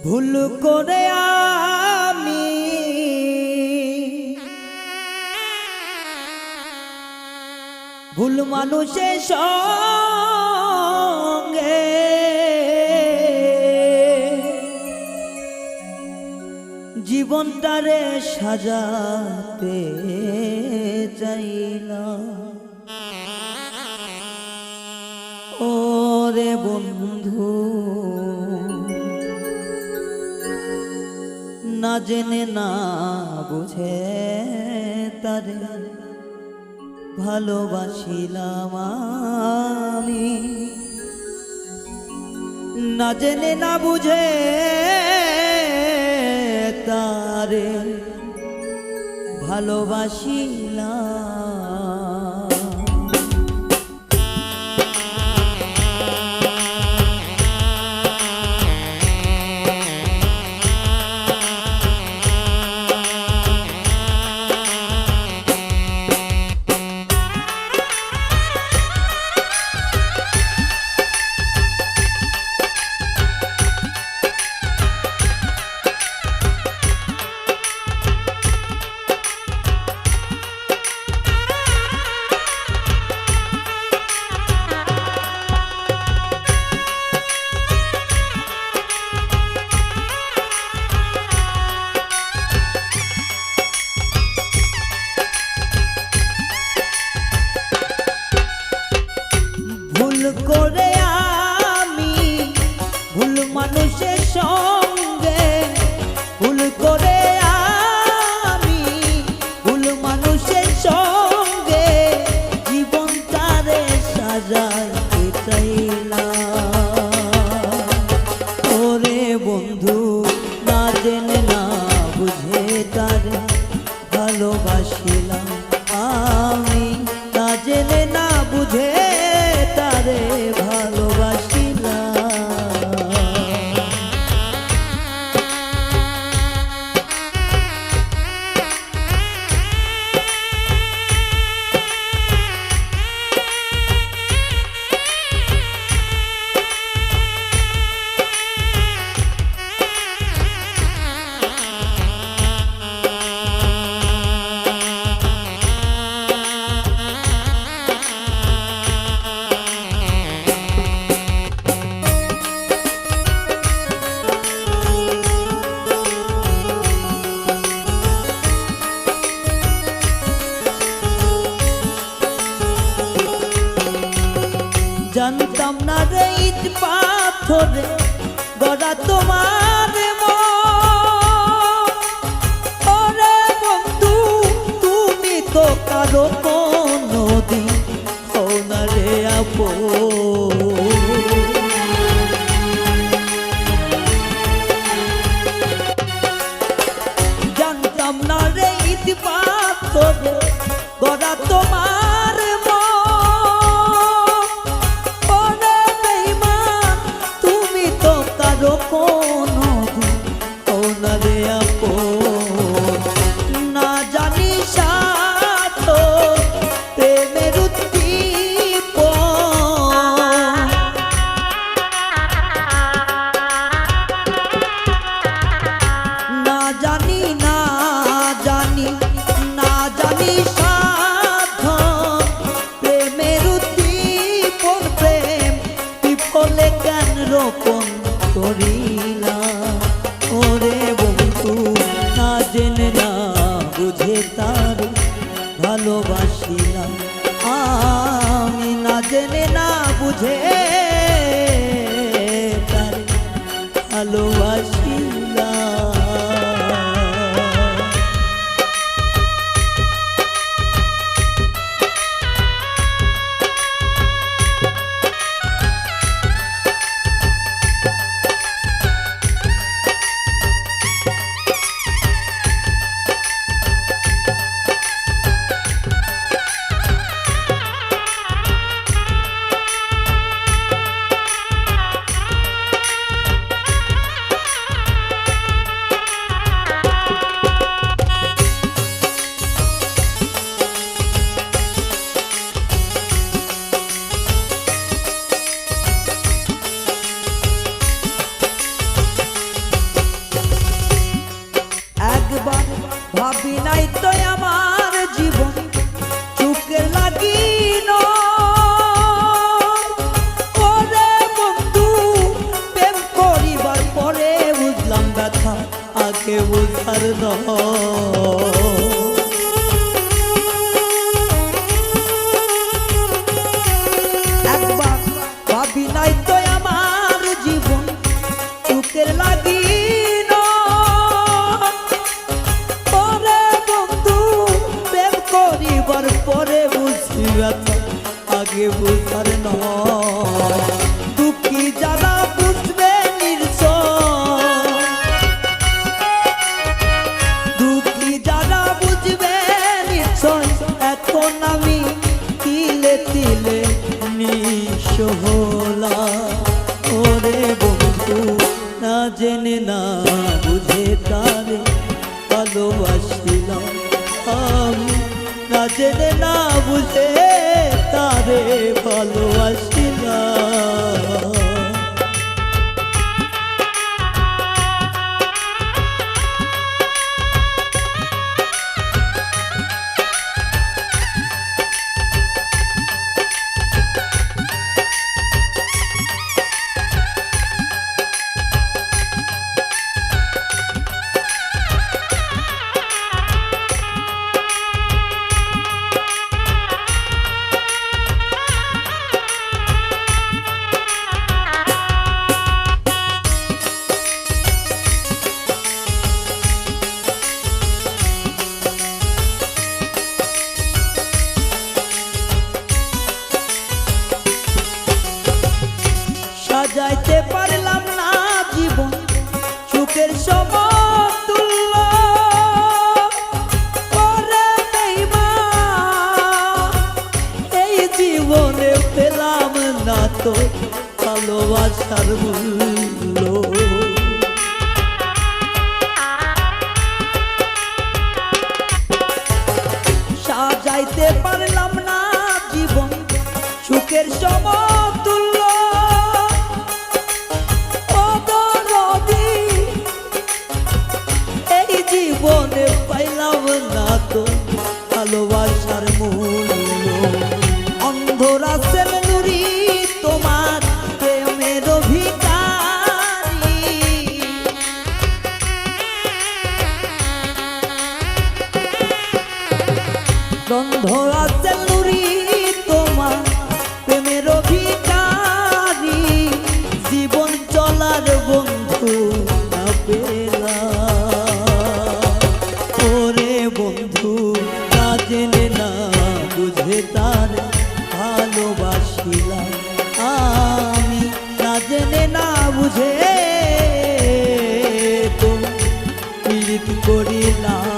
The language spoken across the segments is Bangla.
ভুল করে আমি ভুল মানুষের সঙ্গে জীবনটারে সাজাতে চাইলাম। ওরে বন্ধু, না জেনে না বুঝে তারে ভালোবাসিলাম আমি, না জেনে না বুঝে তারে ভালোবাসিলাম। ভুল করে আমি ভুল মানুষের সঙ্গে, ভুল করে আমি ভুল মানুষের সঙ্গে জীবনটারে সাজাইতে চাইলাম। ওরে বন্ধু, না জেনে না বুঝে তারে ভালোবাসিলাম আমি, না জেনে না বুঝে তারে ভালোবাসিলাম। জানতাম না রে ইট পাথরে গড়া তোমার মন। ওরে বন্ধু, তুমি তো কারো কোনোদিন হও না রে আপন। জানতাম না রে ইট পাথরে গড়া তোমার মন। না জানি সাথ প্রেমের উদ্দীপন, না জানি না জানি না জানি সাধ প্রেমের উদ্দীপন। প্রেম বিফলে জ্ঞান রোপণ করিলাম। ওরে বন্ধু, না জেনে না বুঝে তারে ভালোবাসিলাম আমি, না জেনে না বুঝে তারে ভালোবাসিলাম। আর একবার ভাবি নাই তো আমার জীবন সুখের লাগি পরে বন্ধু প্রেম করিবার পরে বুঝি ব্যথা আগে বুঝার নয় দুঃখী যারা বুঝবে দুঃখী যারা বুঝবে নিশ্চয় এখন আমি তিলে তিলে নিঃস্ব হলাম ওরে বন্ধু না জেনে না বুঝে তারে ভালোবাসিলাম আমি না জেনে না বুঝে তারে ভালোবাসিলাম সাজাইতে পারলাম না জীবন সুখের সমতুল্য পরে এই জীবনে পেলাম না তো ভালোবাসার মূল্য সাজাইতে পারলাম না জীবন সুখের সমতুল্য জীবনে পাইলাম না তো ভালোবাসার মূল্য অন্ধরাসের নুরি তোমার প্রেমের ভিখারি অন্ধরাসের নুরি তোমার প্রেমের ভিখারি জীবন চলার বন্ধু না পেলাম বন্ধু না জেনে না বুঝে তার ভালোবাসিলাম আমি না জেনে না বুঝে তো পীড়িত করিলাম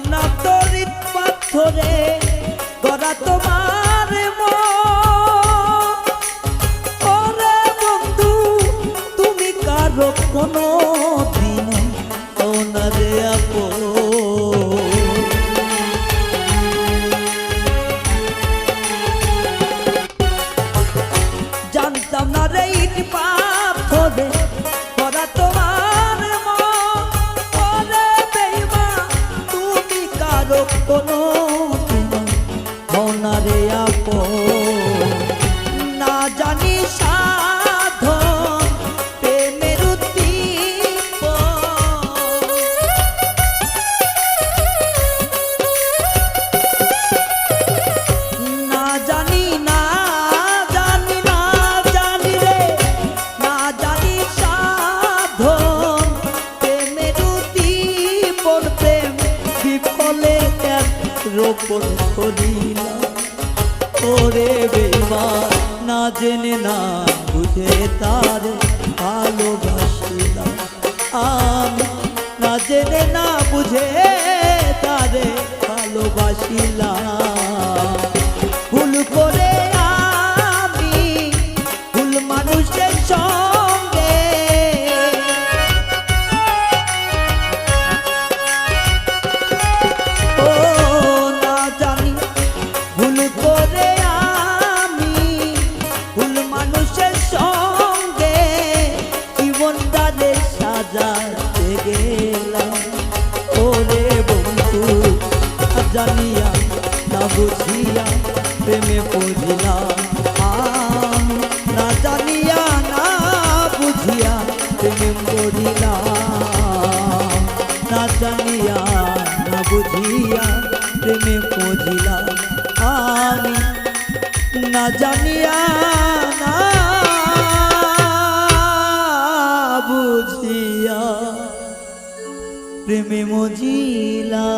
না তরিত পাথরে গড়া তোমার ওরে বন্ধু তুমি কারো কোনো দিন ওনারে আপো জানতাম না রে ইট পাথরে গড়া তোমার কোনো মনারে আপো না জানি সাধন প্রেমের না জানি না জানি না জানি রে না জানি সাধন প্রেমের প্রেম বিফলে রোপণ করিলাম ওরে বেঈমান না জেনে না বুঝে তারে ভালোবাসিলাম আমি না জেনে না বুঝে তারে ভালোবাসিলাম ভুল করে আমি ভুল মানুষের সঙ্গে ও না জানি ভুল করে আমি ভুল মানুষের সঙ্গে জীবনটারে সাজাতে গেলাম ওরে বন্ধু জানিয়া না বুঝিয়া প্রেমে পড়িলাম আমি না জানিয়া না বুঝিয়া প্রেমে পড়িলাম না জানিয়া না বুঝিয়া প্রেমে পড়িলাম আমি না জানিয়া না বুঝিয়া প্রেমে মজিলা।